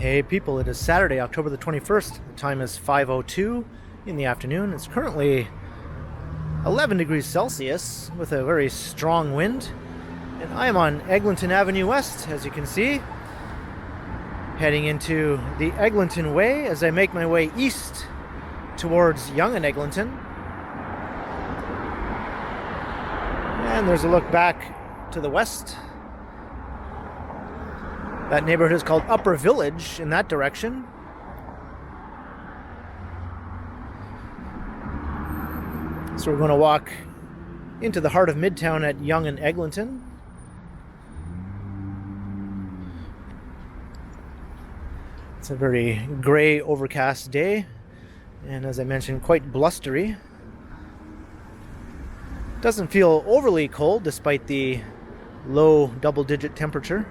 Hey people, it is Saturday, October the 21st. The time is 5:02 in the afternoon. It's currently 11 degrees Celsius with a very strong wind. And I am on Eglinton Avenue West, as you can see, heading into the Eglinton Way as I make my way east towards Yonge and Eglinton. And there's a look back to the west. That neighborhood is called Upper Village in that direction. So we're going to walk into the heart of Midtown at Yonge and Eglinton. It's a very gray, overcast day, and as I mentioned, quite blustery. Doesn't feel overly cold despite the low double-digit temperature.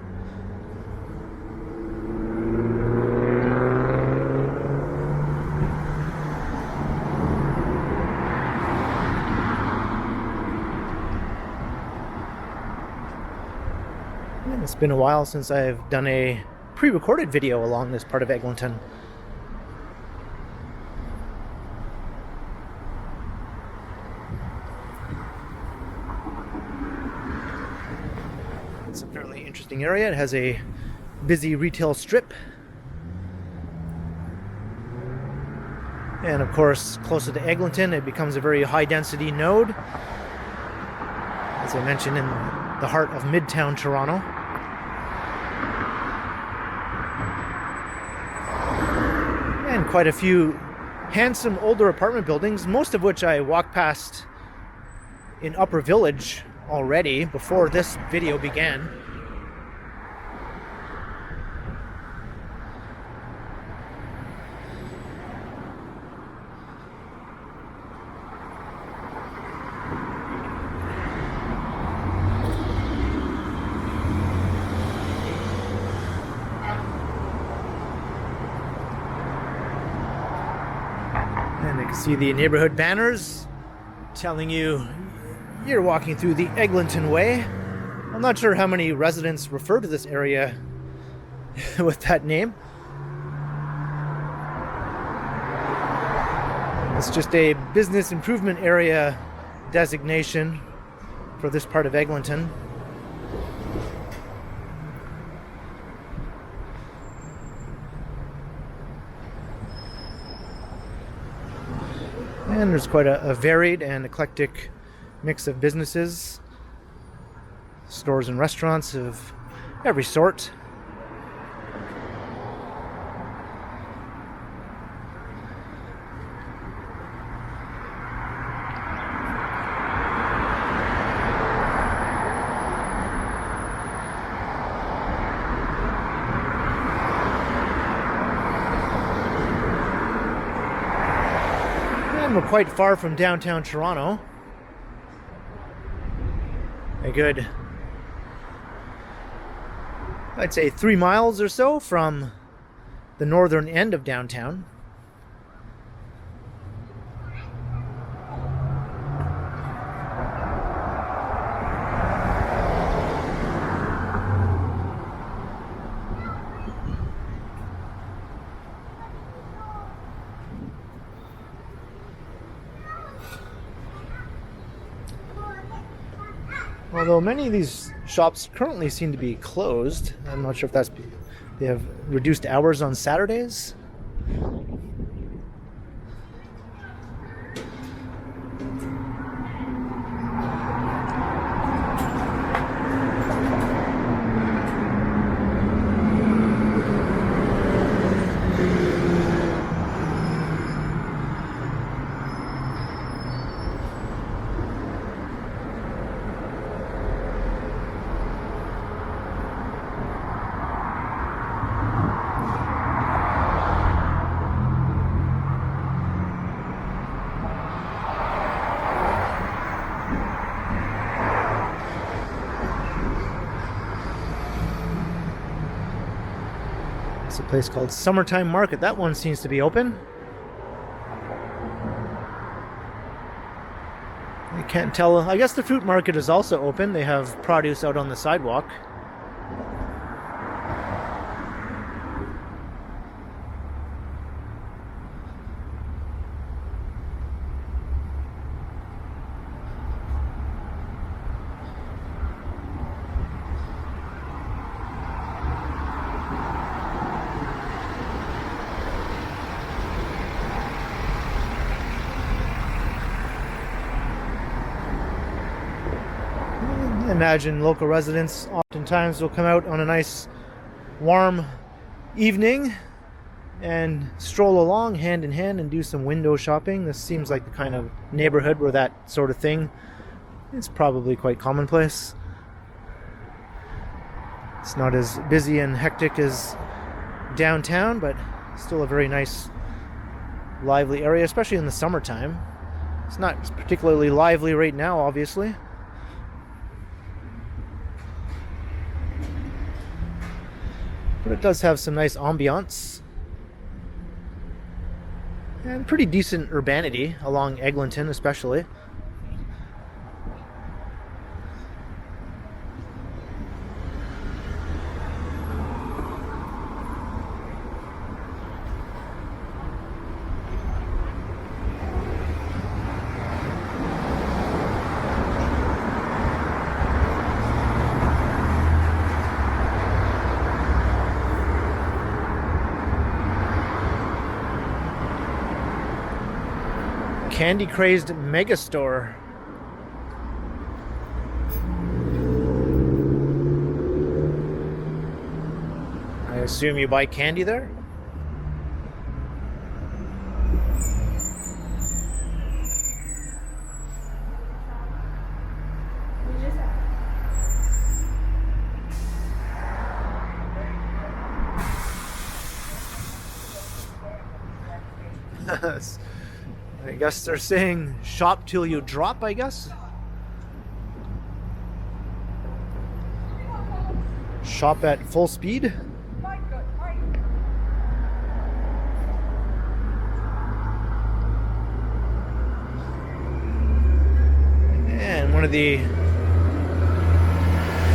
It's been a while since I've done a pre-recorded video along this part of Eglinton. It's a fairly interesting area. It has a busy retail strip. And of course, closer to Eglinton, it becomes a very high-density node. As I mentioned, in the heart of Midtown Toronto. And quite a few handsome older apartment buildings, most of which I walked past in Upper Village already before this video began. And you can see the neighborhood banners telling you you're walking through the Eglinton Way. I'm not sure how many residents refer to this area with that name. It's just a business improvement area designation for this part of Eglinton. And there's quite a varied and eclectic mix of businesses, stores and restaurants of every sort. We're quite far from downtown Toronto. A good, I'd say 3 miles or so from the northern end of downtown. Although many of these shops currently seem to be closed. I'm not sure if that's... They have reduced hours on Saturdays. It's a place called Summertime Market. That one seems to be open. I can't tell. I guess the fruit market is also open. They have produce out on the sidewalk. imagine local residents oftentimes will come out on a nice warm evening and stroll along hand in hand and do some window shopping. This seems like the kind of neighborhood where that sort of thing is probably quite commonplace. It's not as busy and hectic as downtown, but still a very nice, lively area, especially in the summertime. It's not particularly lively right now, obviously. But it does have some nice ambiance and pretty decent urbanity along Eglinton especially. Candy crazed megastore. I assume you buy candy there? I guess they're saying shop till you drop, I guess. Shop at full speed. And one of the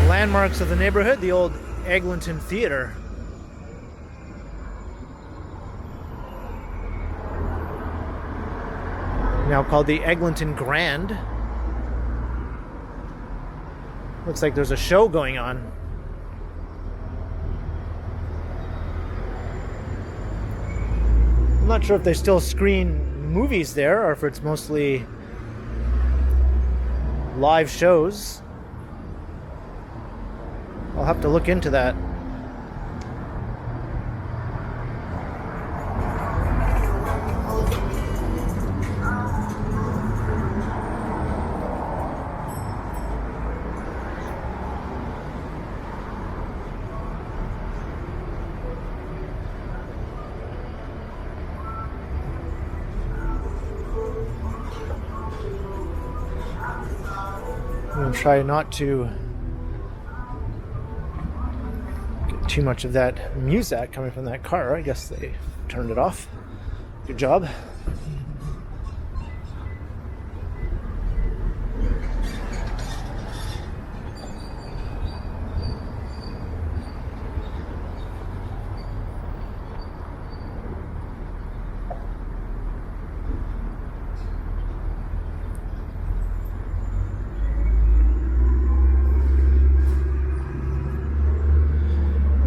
landmarks of the neighborhood, the old Eglinton Theater. Now called the Eglinton Grand. Looks like there's a show going on. I'm not sure if they still screen movies there or if it's mostly live shows. I'll have to look into that. I'm going to try not to get too much of that music coming from that car. I guess they turned it off. Good job.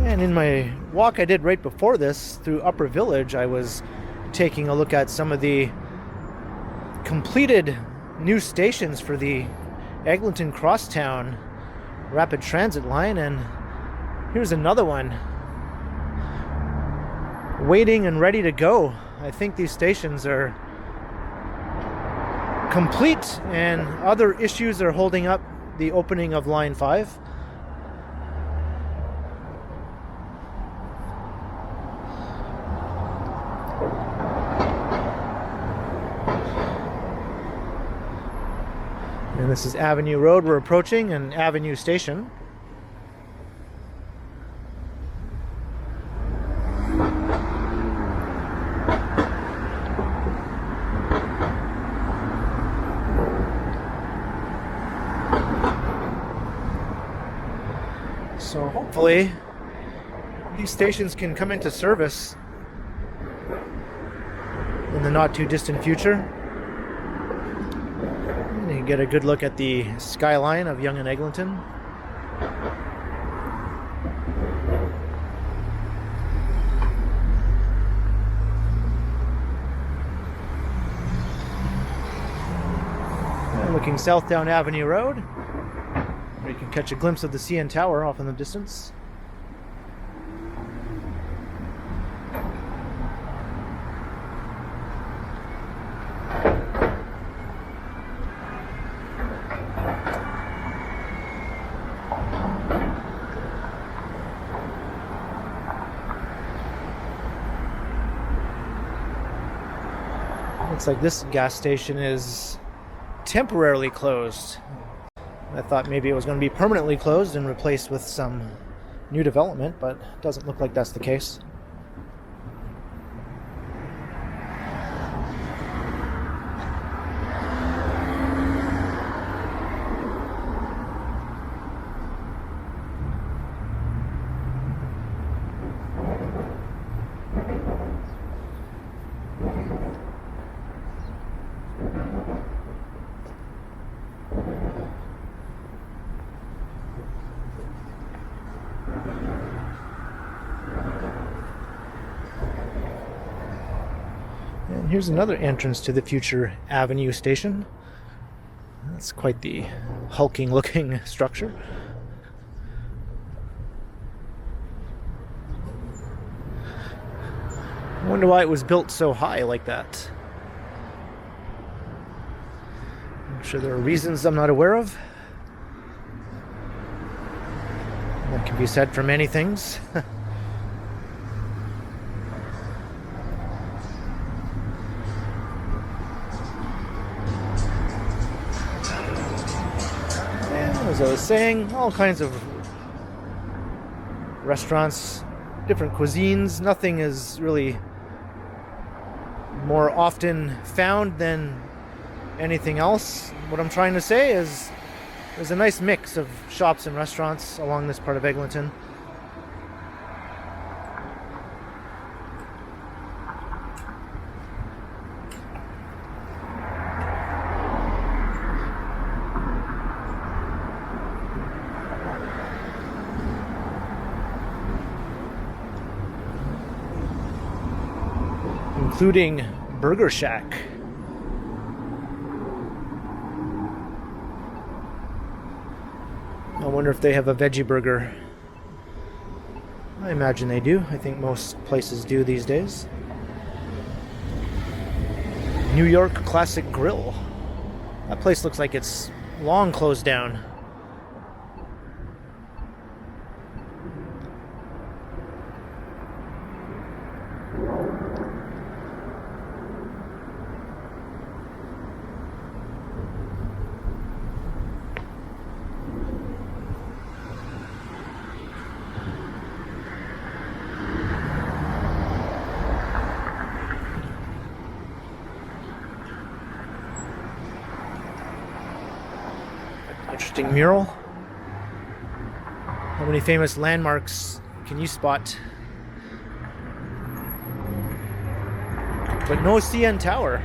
And in my walk I did right before this through Upper Village, I was taking a look at some of the completed new stations for the Eglinton Crosstown Rapid Transit line, and here's another one waiting and ready to go. I think these stations are complete and other issues are holding up the opening of Line 5. And this is Avenue Road we're approaching, and Avenue Station. So hopefully these stations can come into service in the not too distant future. You can get a good look at the skyline of Yonge and Eglinton. And looking south down Avenue Road. Or you can catch a glimpse of the CN Tower off in the distance. Looks like this gas station is temporarily closed. I thought maybe it was going to be permanently closed and replaced with some new development, but it doesn't look like that's the case. And here's another entrance to the future Avenue station. That's quite the hulking looking structure. I wonder why it was built so high like that. I'm sure there are reasons I'm not aware of. That can be said for many things. As I was saying, all kinds of restaurants, different cuisines. Nothing is really more often found than anything else. What I'm trying to say is there's a nice mix of shops and restaurants along this part of Eglinton. Including Burger Shack. I wonder if they have a veggie burger. I imagine they do. I think most places do these days. New York Classic Grill. That place looks like it's long closed down. Interesting mural. How many famous landmarks can you spot? But no CN Tower.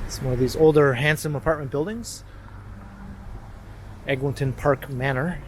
It's one of these older, handsome apartment buildings. Eglinton Park Manor.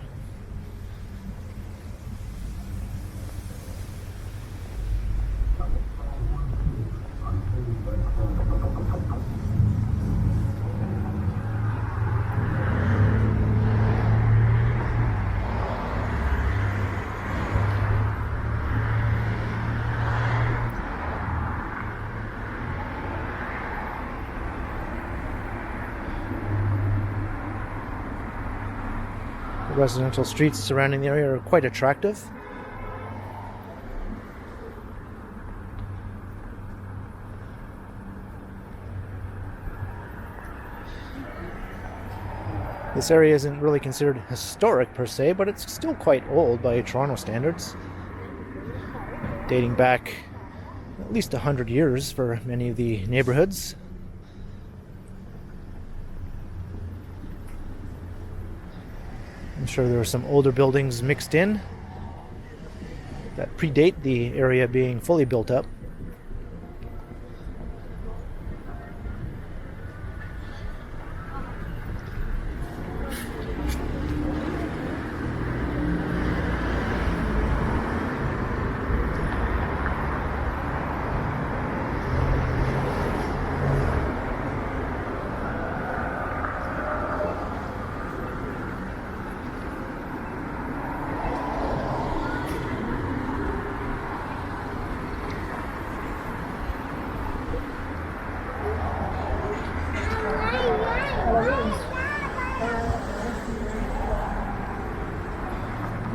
The residential streets surrounding the area are quite attractive. This area isn't really considered historic per se, but it's still quite old by Toronto standards, dating back at least 100 years for many of the neighborhoods. I'm sure there are some older buildings mixed in that predate the area being fully built up.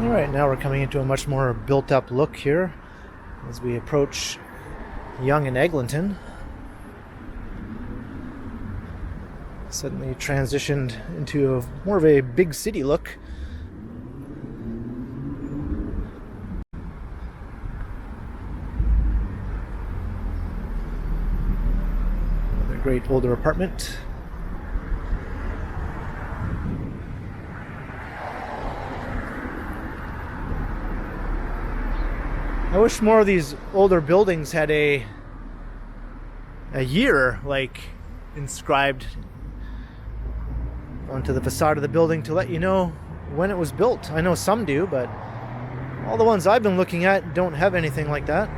Alright, now we're coming into a much more built-up look here as we approach Yonge and Eglinton. Suddenly transitioned into more of a big city look. Another great older apartment. I wish more of these older buildings had a year like inscribed onto the facade of the building to let you know when it was built. I know some do, but all the ones I've been looking at don't have anything like that.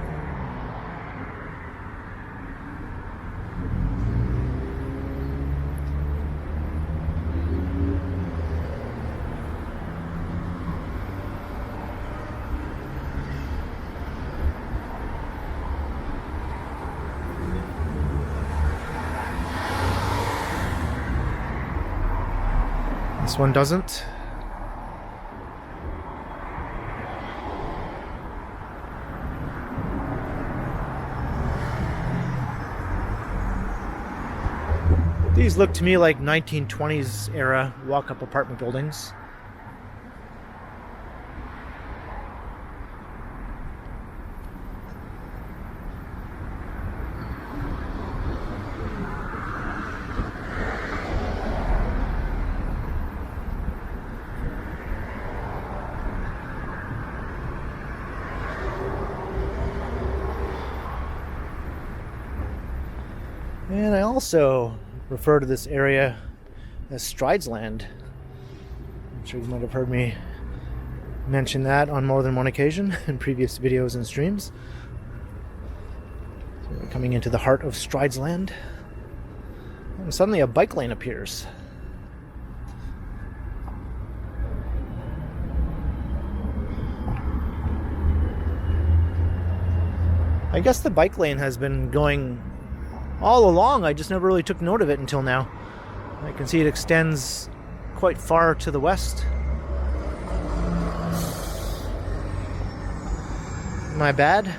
This one doesn't. These look to me like 1920s era walk-up apartment buildings. And I also refer to this area as Stridesland. I'm sure you might have heard me mention that on more than one occasion in previous videos and streams. So we're coming into the heart of Stridesland, and suddenly a bike lane appears. I guess the bike lane has been going all along. I just never really took note of it until now. I can see it extends quite far to the west. My bad.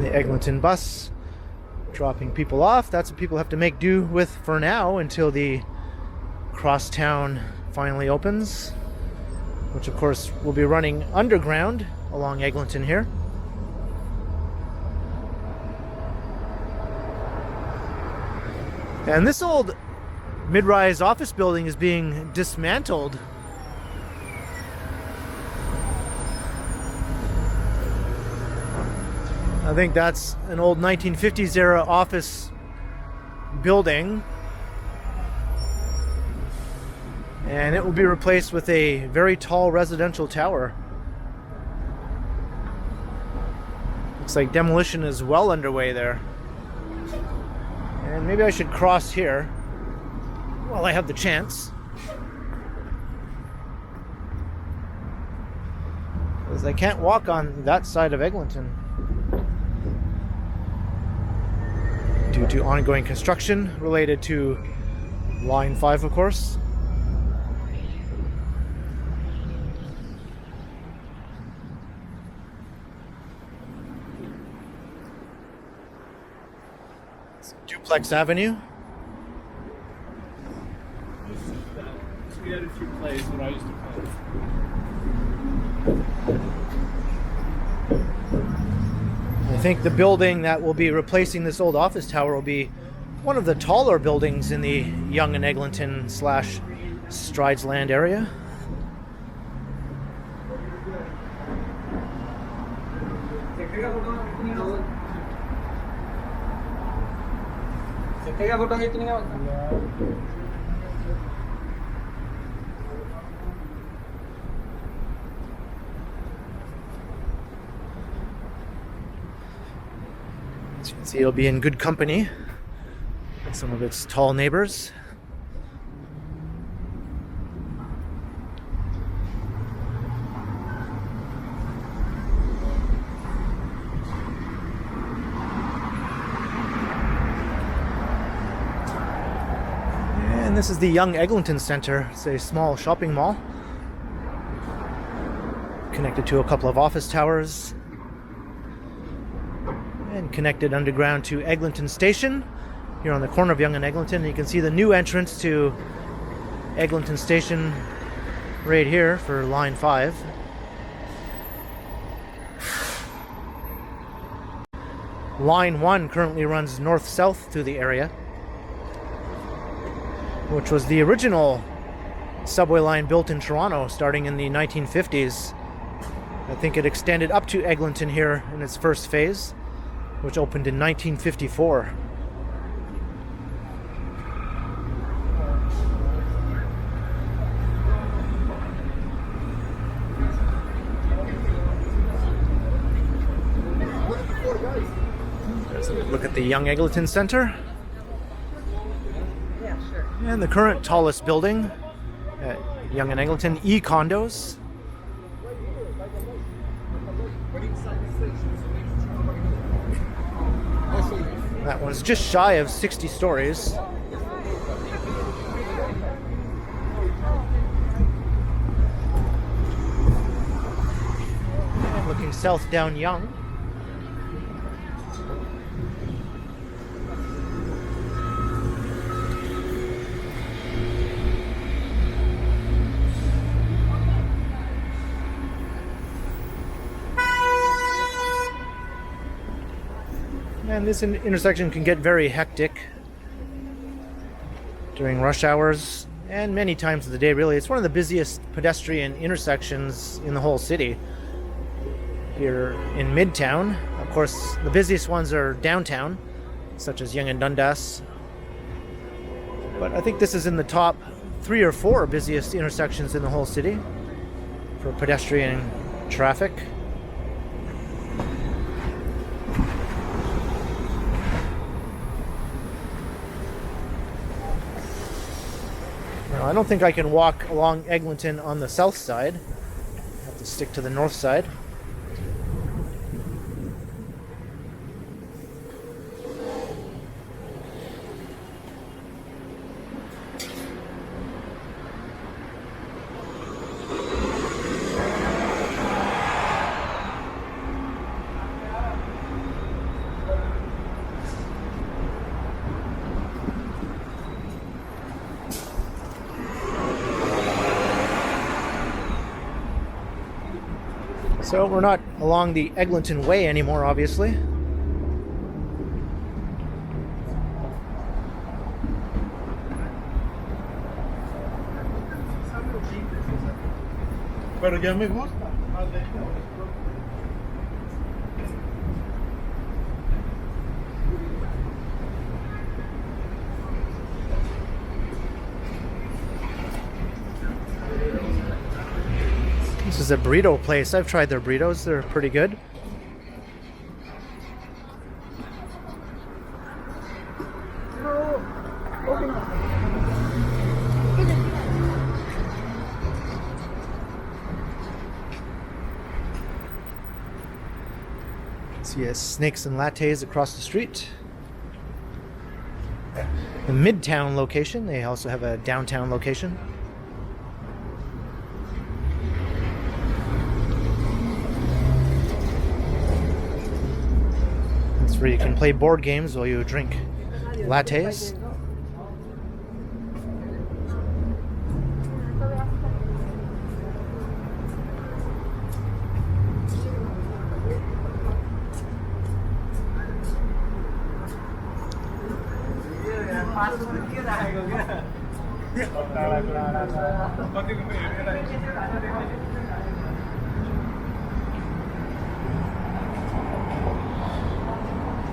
The Eglinton bus dropping people off. That's what people have to make do with for now until the crosstown finally opens, which of course will be running underground along Eglinton here. And this old mid-rise office building is being dismantled. I think that's an old 1950s era office building, and it will be replaced with a very tall residential tower. Looks like demolition is well underway there. And maybe I should cross here while I have the chance, because I can't walk on that side of Eglinton due to ongoing construction related to Line 5, of course. It's Duplex Avenue. We had a few plays when I used to play. I think the building that will be replacing this old office tower will be one of the taller buildings in the Yonge and Eglinton / Stridesland area. As you can see, it'll be in good company with some of its tall neighbors. And this is the Young Eglinton Center. It's a small shopping mall connected to a couple of office towers and connected underground to Eglinton Station here on the corner of Young and Eglinton. You can see the new entrance to Eglinton Station right here for line 5. Line 1 currently runs north-south through the area, which was the original subway line built in Toronto starting in the 1950s. I think it extended up to Eglinton here in its first phase, which opened in 1954. Let's look at the Young Eglinton Center. And the current tallest building at Young and Eglinton, E-Condos. That one's just shy of 60 stories. And looking south down Young. And this intersection can get very hectic during rush hours and many times of the day, really. It's one of the busiest pedestrian intersections in the whole city here in Midtown. Of course, the busiest ones are downtown, such as Yonge and Dundas. But I think this is in the top 3 or 4 busiest intersections in the whole city for pedestrian traffic. I don't think I can walk along Eglinton on the south side. I have to stick to the north side. So we're not along the Eglinton Way anymore, obviously. Pero ya me gusta. This is a burrito place. I've tried their burritos. They're pretty good. See snakes and lattes across the street. The Midtown location. They also have a downtown location. Where you can play board games while you drink lattes.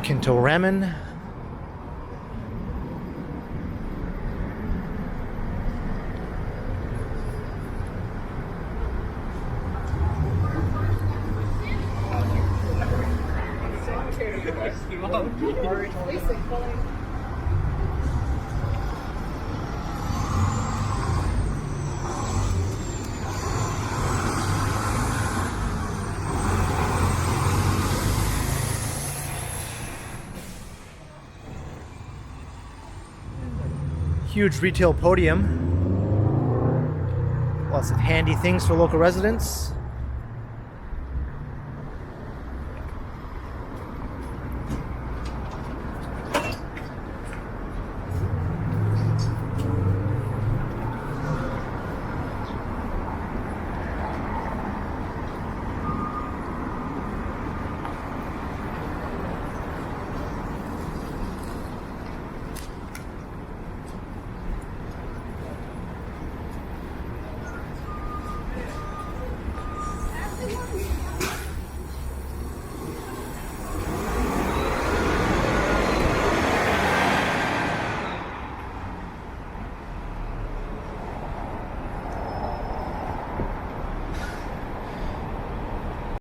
Kinto Ramen. Huge retail podium. Lots of handy things for local residents.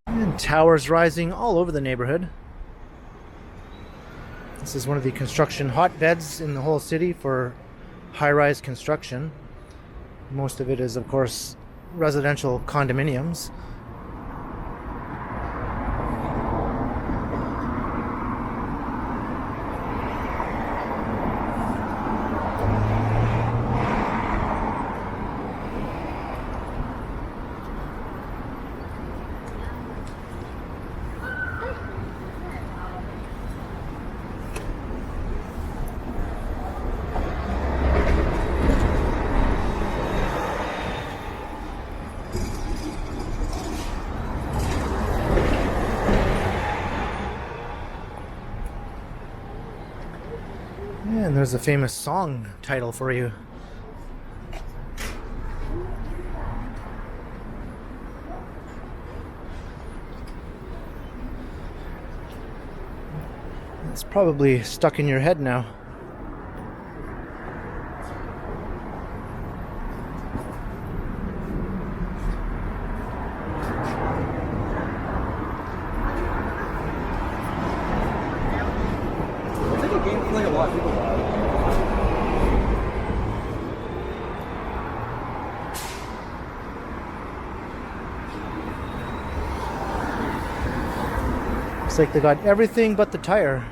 And towers rising all over the neighborhood. This is one of the construction hotbeds in the whole city for high-rise construction. Most of it is, of course, residential condominiums. And there's a famous song title for you. It's probably stuck in your head now. Looks like they got everything but the tire.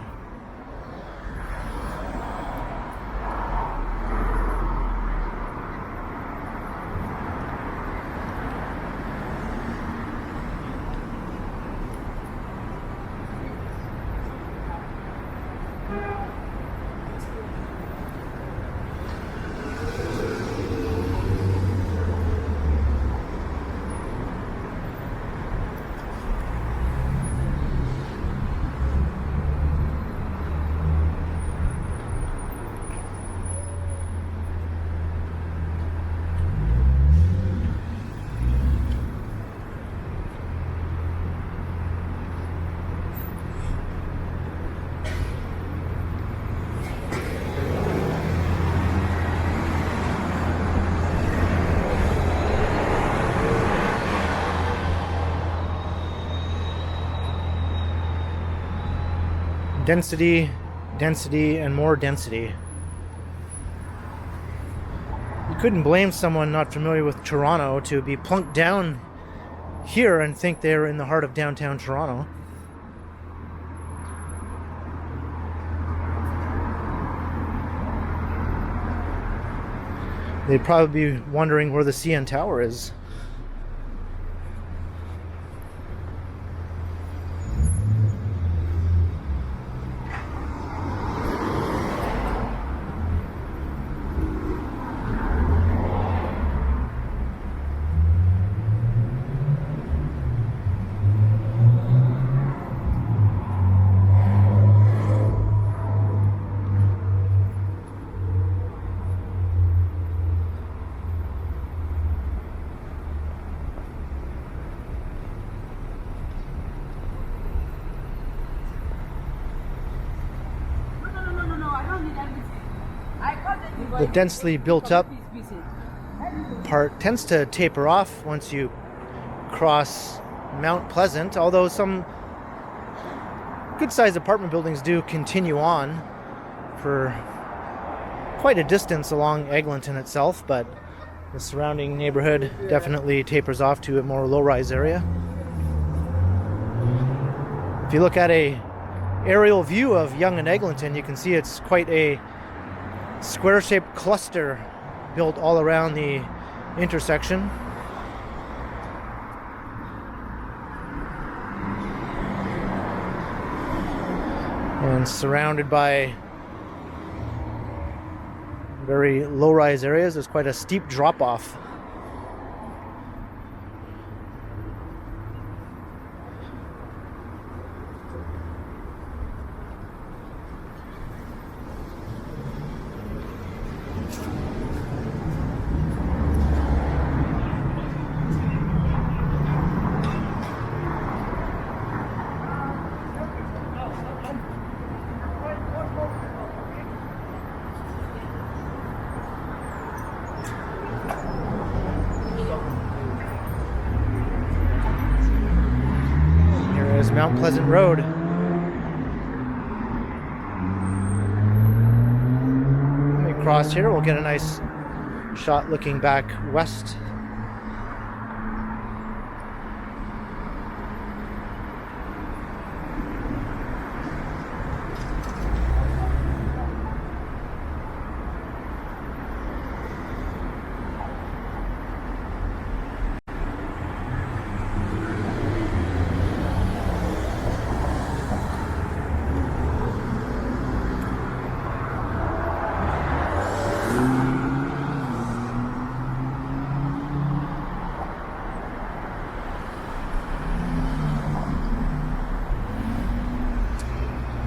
Density, density, and more density. You couldn't blame someone not familiar with Toronto to be plunked down here and think they're in the heart of downtown Toronto. They'd probably be wondering where the CN Tower is. The densely built up part tends to taper off once you cross Mount Pleasant, although some good-sized apartment buildings do continue on for quite a distance along Eglinton itself, but the surrounding neighborhood definitely tapers off to a more low-rise area. If you look at a aerial view of Yonge and Eglinton, you can see it's quite a square-shaped cluster built all around the intersection. And surrounded by very low-rise areas. There's quite a steep drop-off. Is Mount Pleasant Road. When we cross here, we'll get a nice shot looking back west.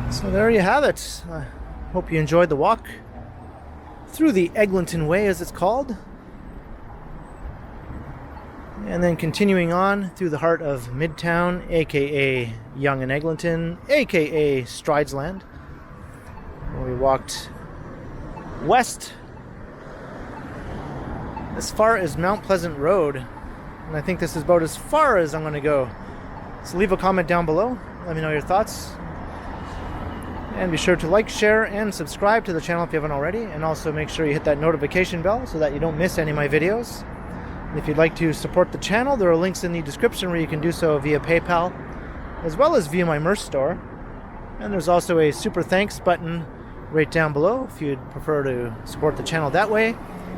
So there you have it. I hope you enjoyed the walk through the Eglinton Way, as it's called. And then continuing on through the heart of Midtown, aka Yonge and Eglinton, aka Stridesland. We walked west as far as Mount Pleasant Road. And I think this is about as far as I'm going to go. So leave a comment down below. Let me know your thoughts. And be sure to like, share, and subscribe to the channel if you haven't already. And also make sure you hit that notification bell so that you don't miss any of my videos. And if you'd like to support the channel, there are links in the description where you can do so via PayPal, as well as via my merch store. And there's also a super thanks button right down below if you'd prefer to support the channel that way.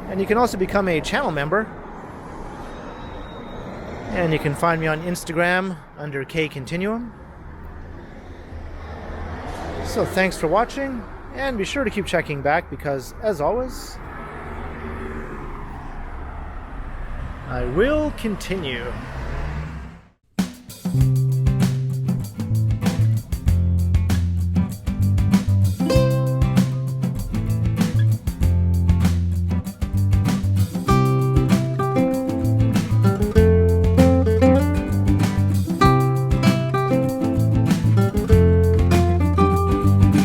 And you can also become a channel member. And you can find me on Instagram under KContinuum. So thanks for watching, and be sure to keep checking back because, as always, I will continue.